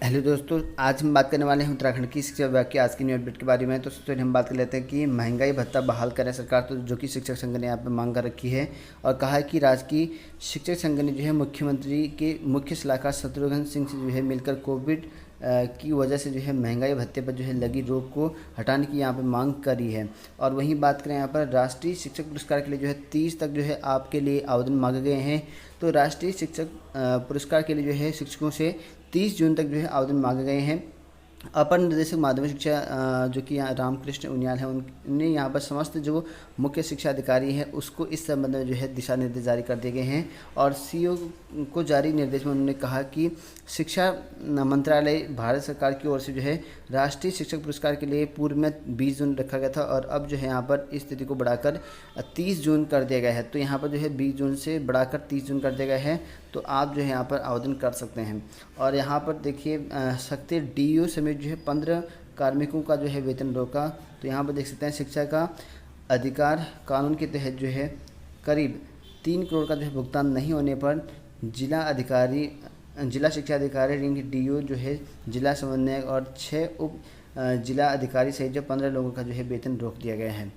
Hello दोस्तों, आज हम बात करने वाले हैं उत्तराखंड की शिक्षा विभाग की आज की न्यू अपडेट के बारे में। तो सबसे पहले हम बात कर लेते हैं कि महंगाई भत्ता बहाल करें सरकार, तो जो कि शिक्षक संघ ने यहाँ पर मांग कर रखी है और कहा है कि राज्य की शिक्षक संघ ने जो है मुख्यमंत्री के मुख्य सलाहकार शत्रुघ्न सिंह से जो है मिलकर कोविड की वजह से जो है महंगाई भत्ते पर जो है लगी रोक को हटाने की यहाँ पर मांग करी है। और वहीं बात करें यहाँ पर राष्ट्रीय शिक्षक पुरस्कार के लिए जो है 30 तक जो है आपके लिए आवेदन मांगे गए हैं। तो राष्ट्रीय शिक्षक पुरस्कार के लिए जो है शिक्षकों से 30 जून तक जो है आवेदन मांगे गए हैं। अपर निदेशक माध्यमिक शिक्षा जो कि यहाँ रामकृष्ण उनियाल है, उनने यहाँ पर समस्त जो मुख्य शिक्षा अधिकारी हैं उसको इस संबंध में जो है दिशा निर्देश जारी कर दिए गए हैं। और सीईओ को जारी निर्देश में उन्होंने कहा कि शिक्षा मंत्रालय भारत सरकार की ओर से जो है राष्ट्रीय शिक्षक पुरस्कार के लिए पूर्व में 20 जून रखा गया था और अब जो है यहाँ पर इस तिथि को बढ़ाकर 30 जून कर दिया गया है। तो यहाँ पर जो है 20 जून से बढ़ाकर 30 जून कर दिया गया है। तो आप जो है यहाँ पर आवेदन कर सकते हैं। और यहाँ पर देखिए शक्ति डीओ समेत जो है 15 कार्मिकों का जो है वेतन रोका। तो यहाँ पर देख सकते हैं शिक्षा का अधिकार कानून के तहत जो है करीब 3 करोड़ का जो है भुगतान नहीं होने पर जिला शिक्षा अधिकारी रिंग डीओ जो है जिला समन्वयक और 6 उप जिला अधिकारी सहित जो 15 लोगों का जो है वेतन रोक दिया गया है।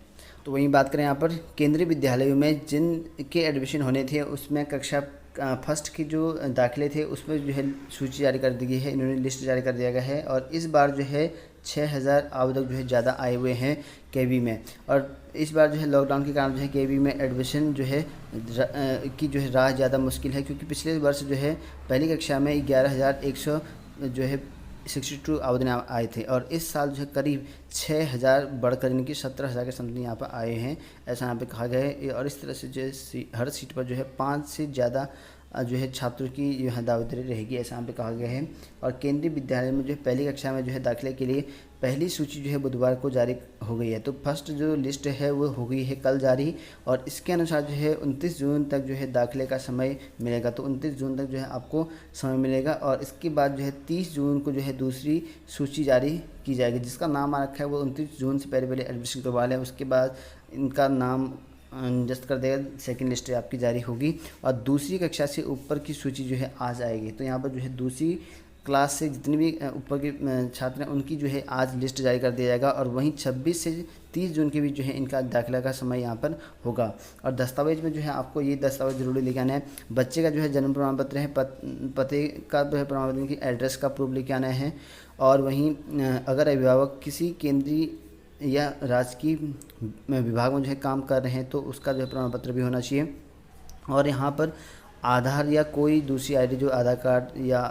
तो वहीं बात करें यहाँ पर केंद्रीय विद्यालयों में जिनके एडमिशन होने थे उसमें कक्षा फर्स्ट की जो दाखिले थे उसमें जो है सूची जारी कर दी गई है, इन्होंने लिस्ट जारी कर दिया गया है। और इस बार जो है 6000 आवेदक जो है ज़्यादा आए हुए हैं केवी में। और इस बार जो है लॉकडाउन के कारण जो है केवी में एडमिशन जो है की जो है राह ज़्यादा मुश्किल है, क्योंकि पिछले वर्ष जो है पहली कक्षा में 11,100 जो है 62 आवेदन आए थे और इस साल जो है करीब 6000 बढ़कर इनकी 17,000 के समथिंग यहाँ पर आए हैं, ऐसा यहाँ पे कहा गया है। और इस तरह से जो है हर सीट पर जो है 5 से ज़्यादा जो है छात्रों की जो है दावेदारी रहेगी, ऐसा यहाँ पे कहा गया है। और केंद्रीय विद्यालय में जो है पहली कक्षा में जो है दाखिले के लिए पहली सूची जो है बुधवार को जारी हो गई है। तो फर्स्ट जो लिस्ट है वो हो गई है कल जारी और इसके अनुसार जो है 29 जून तक जो है दाखिले का समय मिलेगा। तो 29 जून तक जो है आपको समय मिलेगा और इसके बाद जो है 30 जून को जो है दूसरी सूची जारी की जाएगी। जिसका नाम आ रखा है वो 29 जून से पहले एडमिशन करवा लें, उसके बाद इनका नाम जस्ट कर देगा, सेकंड लिस्ट आपकी जारी होगी और दूसरी कक्षा से ऊपर की सूची जो है आज आएगी। तो यहाँ पर जो है दूसरी क्लास से जितने भी ऊपर के छात्र हैं उनकी जो है आज लिस्ट जारी कर दिया जाएगा और वहीं 26 से 30 जून के बीच जो है इनका दाखिला का समय यहाँ पर होगा। और दस्तावेज में जो है आपको ये दस्तावेज जरूरी लेके आना है। बच्चे का जो है जन्म प्रमाण पत्र है, पते का जो है प्रमाण पत्र की एड्रेस का प्रूफ लेके आना है। और वहीं अगर अभिभावक किसी केंद्रीय या राजकीय विभाग में जो है काम कर रहे हैं तो उसका जो है प्रमाण पत्र भी होना चाहिए। और यहाँ पर आधार या कोई दूसरी आईडी जो आधार कार्ड या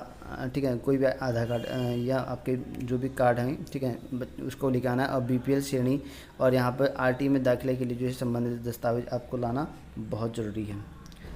ठीक है कोई भी आधार कार्ड या आपके जो भी कार्ड हैं ठीक है उसको लेके आना है। और बीपीएल श्रेणी और यहाँ पर आरटी में दाखिले के लिए जो है संबंधित दस्तावेज आपको लाना बहुत ज़रूरी है।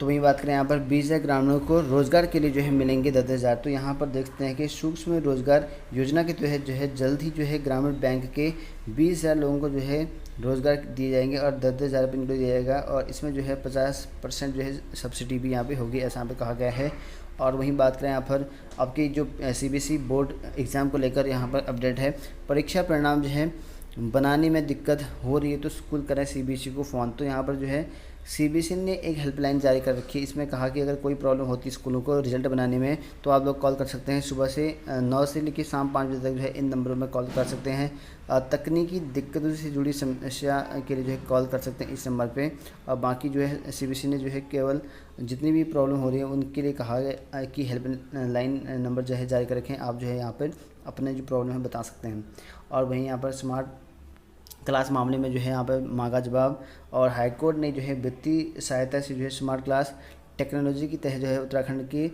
तो वहीं बात करें यहाँ पर 20,000 ग्रामीणों को रोज़गार के लिए जो है मिलेंगे 10,000। तो यहाँ पर देखते हैं कि सूक्ष्म रोज़गार योजना के तहत जो है जल्द ही जो है ग्रामीण बैंक के 20,000 लोगों को जो है रोज़गार दिए जाएंगे और 10,000 रुपये इनको दिया जाएगा और इसमें जो है 50% जो है सब्सिडी भी यहाँ पे होगी, ऐसा यहाँ पे कहा गया है। और वहीं बात करें यहाँ पर आपकी जो सीबीएसई बोर्ड एग्ज़ाम को लेकर यहाँ पर अपडेट है। परीक्षा परिणाम जो है बनाने में दिक्कत हो रही है तो स्कूल करें सीबीएसई को फ़ोन। तो यहाँ पर जो है सीबीएसई ने एक हेल्पलाइन जारी कर रखी है, इसमें कहा कि अगर कोई प्रॉब्लम होती है स्कूलों को रिजल्ट बनाने में तो आप लोग कॉल कर सकते हैं। सुबह से 9 से लेकर शाम 5 बजे तक जो है इन नंबरों में कॉल कर सकते हैं। तकनीकी दिक्कतों से जुड़ी समस्या के लिए जो है कॉल कर सकते हैं इस नंबर पे। और बाकी जो है सीबीएसई ने जो है केवल जितनी भी प्रॉब्लम हो रही है उनके लिए कहा गया कि हेल्पलाइन नंबर जो है जारी कर रखें, आप जो है यहाँ पर अपने जो प्रॉब्लम है बता सकते हैं। और वहीं यहाँ पर स्मार्ट क्लास मामले में जो है यहाँ पर मांगा जवाब और हाईकोर्ट ने जो है वित्तीय सहायता से जो है स्मार्ट क्लास टेक्नोलॉजी के तहत जो है उत्तराखंड के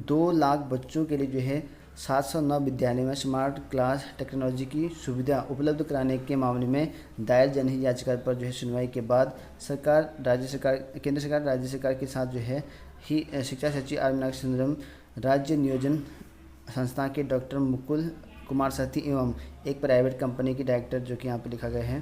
2 लाख बच्चों के लिए जो है 709 विद्यालय में स्मार्ट क्लास टेक्नोलॉजी की सुविधा उपलब्ध कराने के मामले में दायर जनहित याचिका पर जो है सुनवाई के बाद केंद्र सरकार राज्य सरकार के साथ जो है ही शिक्षा सचिव आर मीनाक्षी सुंदरम, राज्य नियोजन संस्था के डॉक्टर मुकुल कुमार साथी एवं एक प्राइवेट कंपनी की डायरेक्टर जो कि यहाँ पे लिखा गया है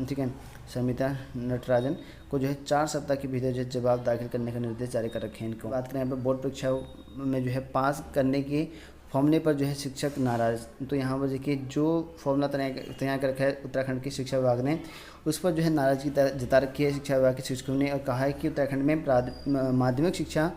ठीक है समिता नटराजन को जो है 4 सप्ताह के भीतर जो जवाब दाखिल करने का निर्देश जारी कर रखे हैं इनको। बात करें यहाँ पर बोर्ड परीक्षाओं में जो है पास करने के फॉर्मूले पर जो है शिक्षक नाराज़। तो यहाँ पर देखिए जो फॉर्मूला तैयार कर रखा है उत्तराखंड के शिक्षा विभाग ने उस पर जो है नाराज़गी जता रखी है शिक्षा विभाग के शिक्षकों ने और कहा है कि उत्तराखंड में माध्यमिक शिक्षा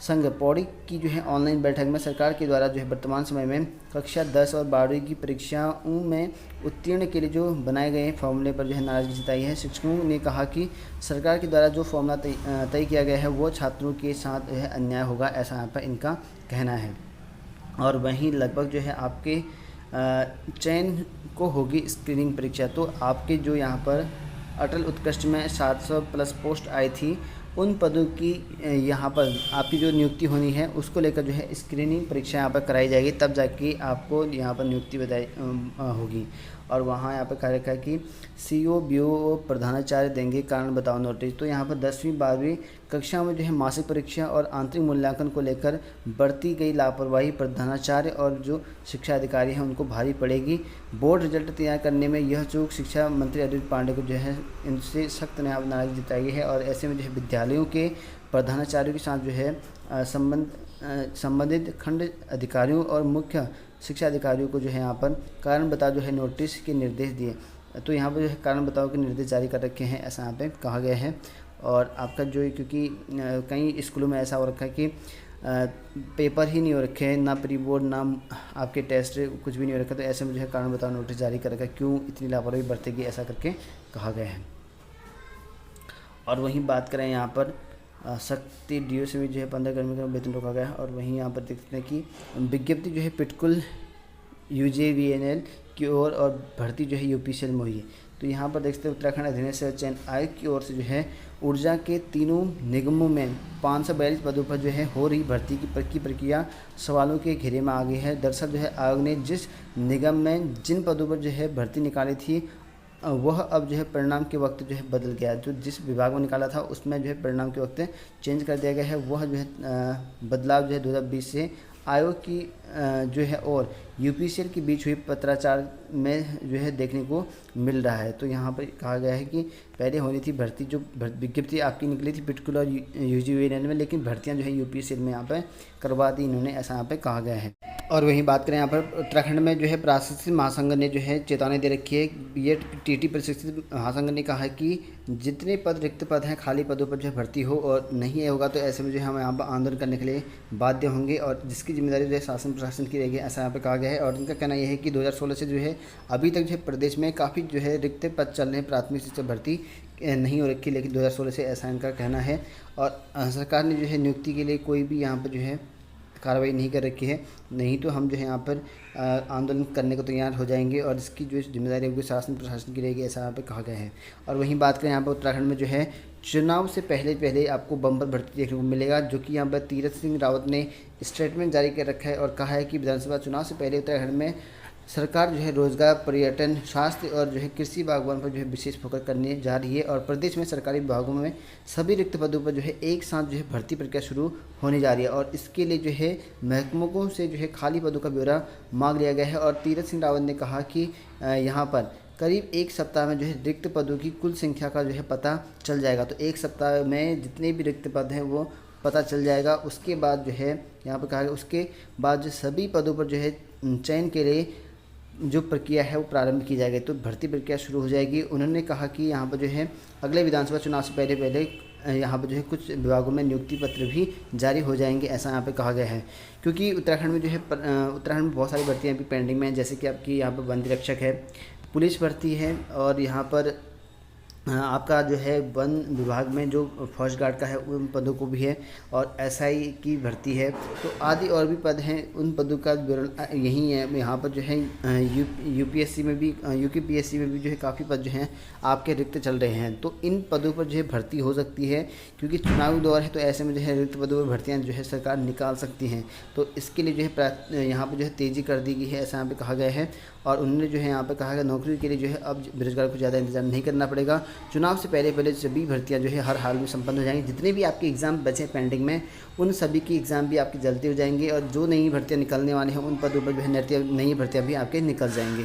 संघ पौड़ी की जो है ऑनलाइन बैठक में सरकार के द्वारा जो है वर्तमान समय में कक्षा 10 और 12वीं की परीक्षाओं में उत्तीर्ण के लिए जो बनाए गए फॉर्मूले पर जो है नाराज़गी जताई है। शिक्षकों ने कहा कि सरकार के द्वारा जो फॉर्मूला तय किया गया है वो छात्रों के साथ जो है अन्याय होगा, ऐसा यहाँ पर इनका कहना है। और वहीं लगभग जो है आपके चयन को होगी स्क्रीनिंग परीक्षा। तो आपके जो यहाँ पर अटल उत्कृष्ट में 700 प्लस पोस्ट आई थी, उन पदों की यहाँ पर आपकी जो नियुक्ति होनी है उसको लेकर जो है स्क्रीनिंग परीक्षा यहाँ पर कराई जाएगी, तब जाके आपको यहाँ पर नियुक्ति बताई होगी। और वहाँ यहाँ पर कहा रखा है कि CO BO प्रधानाचार्य देंगे कारण बताओ नोटिस। तो यहाँ पर 10वीं 12वीं कक्षा में जो है मासिक परीक्षा और आंतरिक मूल्यांकन को लेकर बरती गई लापरवाही प्रधानाचार्य और जो शिक्षा अधिकारी हैं उनको भारी पड़ेगी। बोर्ड रिजल्ट तैयार करने में यह चूक शिक्षा मंत्री अरविंद पांडे को जो है इनसे सख्त नाराज़गी जताई है। और ऐसे में जो है विद्यालयों के प्रधानाचार्यों के साथ जो है संबंधित खंड अधिकारियों और मुख्य शिक्षा अधिकारियों को जो है यहाँ पर कारण बताओ जो है नोटिस के निर्देश दिए। तो यहाँ पर जो है कारण बताओ के निर्देश जारी कर रखे हैं, ऐसा यहाँ पे कहा गया है। और आपका जो है क्योंकि कई स्कूलों में ऐसा हो रखा है कि पेपर ही नहीं हो रखे हैं, ना प्री बोर्ड ना आपके टेस्ट कुछ भी नहीं हो रखा, तो ऐसे में जो है कारण बताओ नोटिस जारी कर रखा है, क्यों इतनी लापरवाही बरतेगी ऐसा करके कहा गया है। और वहीं बात करें यहाँ पर शक्ति DO से भी जो है 15 कर्मी का वेतन रोका गया है। और वहीं यहाँ पर देखते हैं कि विज्ञप्ति जो है पिटकुल UJVNL की ओर और भर्ती जो है UPCL मोही। तो यहाँ पर देखते हैं उत्तराखंड अधीन सेवा चयन आयोग की ओर से जो है ऊर्जा के तीनों निगमों में 542 पदों पर जो है हो रही भर्ती की प्रक्रिया सवालों के घेरे में आ गई है। दरअसल जो है आयोग ने जिस निगम में जिन पदों पर जो है भर्ती निकाली थी वह अब जो है परिणाम के वक्त जो है बदल गया। जो जिस विभाग में निकाला था उसमें जो है परिणाम के वक्त चेंज कर दिया गया है। वह जो है बदलाव जो है 2020 से आयोग की जो है और UPCL के बीच हुई पत्राचार में जो है देखने को मिल रहा है। तो यहाँ पर कहा गया है कि पहले होनी थी भर्ती, जो विज्ञप्ति आपकी निकली थी पिटकुल और UJVNL में, लेकिन भर्तियाँ जो है UPCL में यहाँ पर करवा दी इन्होंने, ऐसा यहाँ पर कहा गया है। और वहीं बात करें यहाँ पर उत्तराखंड में जो है प्रशिक्षित महासंघ ने जो है चेतावनी दे रखी है। ये TT प्रशिक्षित महासंघ ने कहा है कि जितने पद रिक्त पद हैं खाली पदों पर जो है भर्ती हो और नहीं होगा तो ऐसे में जो है हम यहाँ पर आंदोलन करने के लिए बाध्य होंगे और जिसकी जिम्मेदारी जो है शासन प्रशासन की रहेगी, ऐसा यहाँ पर कहा गया है। और उनका कहना यह है कि 2016 से जो है अभी तक जो है प्रदेश में काफ़ी जो है रिक्त पद चल रहे हैं, प्राथमिक शिक्षक भर्ती नहीं हो रखी, लेकिन 2016 से ऐसा इनका कहना है। और सरकार ने जो है नियुक्ति के लिए कोई भी यहाँ पर जो है कार्रवाई नहीं कर रखी है, नहीं तो हम जो है यहाँ पर आंदोलन करने को तैयार हो जाएंगे और इसकी जो जिम्मेदारी होगी शासन प्रशासन की रहेगी, ऐसा यहाँ पे कहा गया है। और वहीं बात करें यहाँ पर उत्तराखंड में जो है चुनाव से पहले आपको बम्पर भर्ती देखने को मिलेगा, जो कि यहाँ पर तीरथ सिंह रावत ने स्टेटमेंट जारी कर रखा है और कहा है कि विधानसभा चुनाव से पहले उत्तराखंड में सरकार जो है रोजगार, पर्यटन, स्वास्थ्य और जो है कृषि बागवान पर जो है विशेष फोकस करने जा रही है। और प्रदेश में सरकारी विभागों में सभी रिक्त पदों पर जो है एक साथ जो है भर्ती प्रक्रिया शुरू होने जा रही है और इसके लिए जो है महकमों से जो है खाली पदों का ब्यौरा मांग लिया गया है। और तीरथ सिंह रावत ने कहा कि यहाँ पर करीब एक सप्ताह में जो है रिक्त पदों की कुल संख्या का जो है पता चल जाएगा। तो एक सप्ताह में जितने भी रिक्त पद हैं वो पता चल जाएगा। उसके बाद जो है यहाँ पर कहा गया उसके बाद जो सभी पदों पर जो है चयन के लिए जो प्रक्रिया है वो प्रारंभ की जाएगी, तो भर्ती प्रक्रिया शुरू हो जाएगी। उन्होंने कहा कि यहाँ पर जो है अगले विधानसभा चुनाव से पहले यहाँ पर जो है कुछ विभागों में नियुक्ति पत्र भी जारी हो जाएंगे, ऐसा यहाँ पे कहा गया है। क्योंकि उत्तराखंड में जो है उत्तराखंड में बहुत सारी भर्तियाँ भी पेंडिंग में हैं, जैसे कि आपकी यहाँ पर वन रक्षक है, पुलिस भर्ती है और यहाँ पर आपका जो है वन विभाग में जो फॉरेस्ट गार्ड का है उन पदों को भी है और SI की भर्ती है, तो आदि और भी पद हैं। उन पदों का विवरण यही है। यहाँ पर जो है UPSC में भी UKPSC में भी जो है काफ़ी पद जो हैं आपके रिक्त चल रहे हैं, तो इन पदों पर जो है भर्ती हो सकती है क्योंकि चुनावी दौर है, तो ऐसे में जो है रिक्त पदों पर भर्तियाँ जो है सरकार निकाल सकती हैं। तो इसके लिए जो है यहाँ पर जो है तेज़ी कर दी गई है, ऐसा यहाँ पर कहा गया है। और उन्होंने जो है यहाँ पर कहा है नौकरी के लिए जो है अब बेरोजगार को ज़्यादा इंतजार नहीं करना पड़ेगा। चुनाव से पहले सभी भर्तियां जो है हर हाल में संपन्न हो जाएंगी। जितने भी आपके एग्ज़ाम बचे पेंडिंग में उन सभी की एग्ज़ाम भी आपकी जल्दी हो जाएंगे और जो नई भर्तियां निकलने वाली हैं उन पदों पर जो है नई भर्तियां भी आपके निकल जाएंगी।